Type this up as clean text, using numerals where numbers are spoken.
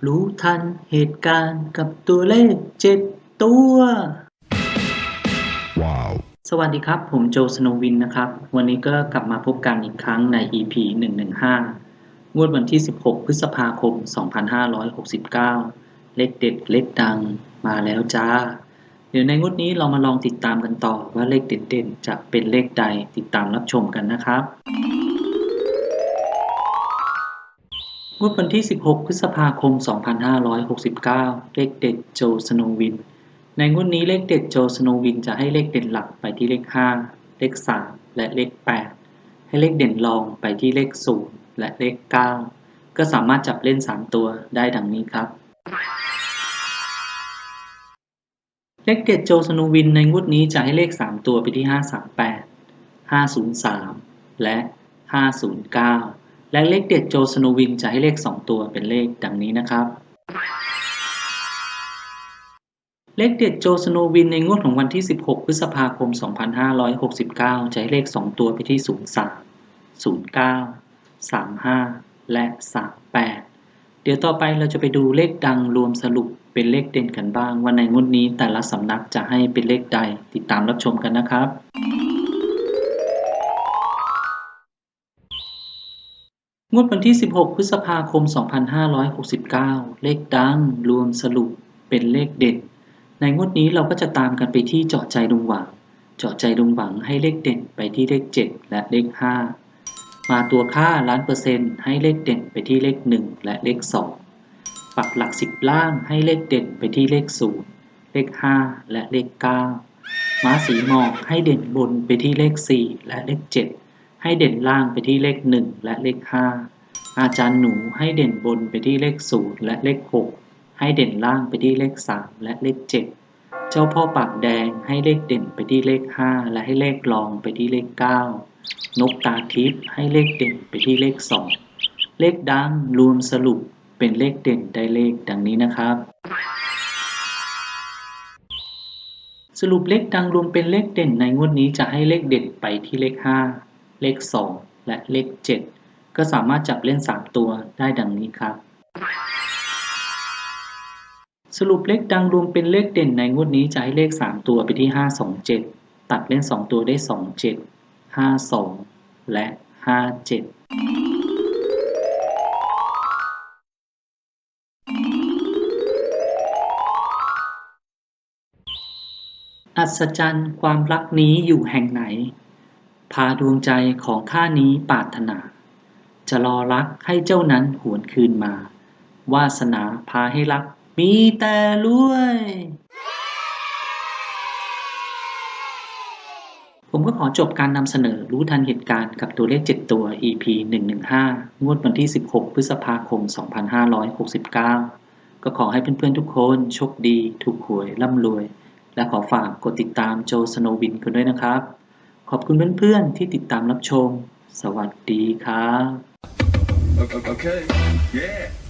รู้ทันเหตุการณ์กับตัวเลข7ตัว Wow. สวัสดีครับผมโจสโนวินนะครับวันนี้ก็กลับมาพบกันอีกครั้งใน EP 115งวดวันที่16พฤษภาคม2569เลขเด็ดเลขดังมาแล้วจ้าเดี๋ยวในงวดนี้เรามาลองติดตามกันต่อว่าเลขเด่นๆจะเป็นเลขใดติดตามรับชมกันนะครับงวดวันที่16พฤษภาคม2569เลขเด็ดโจสโนวินในงวดนี้เลขเด็ดโจสโนวินจะให้เลขเด่นหลักไปที่เลข5เลข3และเลข8ให้เลขเด่นรองไปที่เลข0และเลข9ก็สามารถจับเล่น3ตัวได้ดังนี้ครับเลขเด็ดโจสโนวินในงวดนี้จะให้เลข3ตัวไปที่538 503และ509และเลขเด็ดโจสโนวินจะให้เลข2ตัวเป็นเลขดังนี้นะครับเลขเด็ดโจสโนวินในงวดของวันที่16พฤษภาคม2569จะให้เลข2ตัวไปที่03 09 35และ38เดี๋ยวต่อไปเราจะไปดูเลขดังรวมสรุปเป็นเลขเด่นกันบ้างว่าในงวดนี้แต่ละสำนักจะให้เป็นเลขใดติดตามรับชมกันนะครับงวดวันที่16พฤษภาคม2569เลขดังรวมสรุปเป็นเลขเด่นในงวดนี้เราก็จะตามกันไปที่เจาะใจดวงหวังเจาะใจดวงหวังให้เลขเด่นไปที่เลข7และเลข5มาตัวค่าล้านเปอร์เซ็นต์ให้เลขเด่นไปที่เลข1และเลข2ปักหลัก10ล่างให้เลขเด่นไปที่เลข0เลข5และเลข9ม้าสีหมอกให้เด่นบนไปที่เลข4และเลข7ให้เด่นล่างไปที่เลข1และเลข5อาจารย์หนูให้เด่นบนไปที่เลข0และเลข6ให้เด่นล่างไปที่เลข3และเลข7เจ้าพ่อปากแดงให้เลขเด่นไปที่เลข5และให้เลขรองไปที่เลข9นกตาทิพย์ให้เลขเด่นไปที่เลข2เลขดังรวมสรุปเป็นเลขเด่นได้เลขดังนี้นะครับสรุปเลขดังรวมเป็นเลขเด่นในงวดนี้จะให้เลขเด่นไปที่เลข5เลข2และเลข7ก็สามารถจับเล่น3ตัวได้ดังนี้ครับสรุปเลขดังรวมเป็นเลขเด่นในงวดนี้จะให้เลข3ตัวไปที่527ตัดเล่น2ตัวได้27 52และ57อัศจรรย์ความรักนี้อยู่แห่งไหนพาดวงใจของข้านี้ปรารถนาจะรอรักให้เจ้านั้นหวนคืนมาวาสนาพาให้รักมีแต่รวยผมก็ขอจบการนำเสนอรู้ทันเหตุการณ์กับตัวเลข7ตัว EP 115งวดวันที่16พฤษภาคม2569ก็ขอให้เพื่อนๆทุกคนโชคดีถูกหวยร่ำรวยและขอฝากกดติดตามโจสโนวินกันด้วยนะครับขอบคุณเพื่อนๆที่ติดตามรับชมสวัสดีครับOkay. Yeah.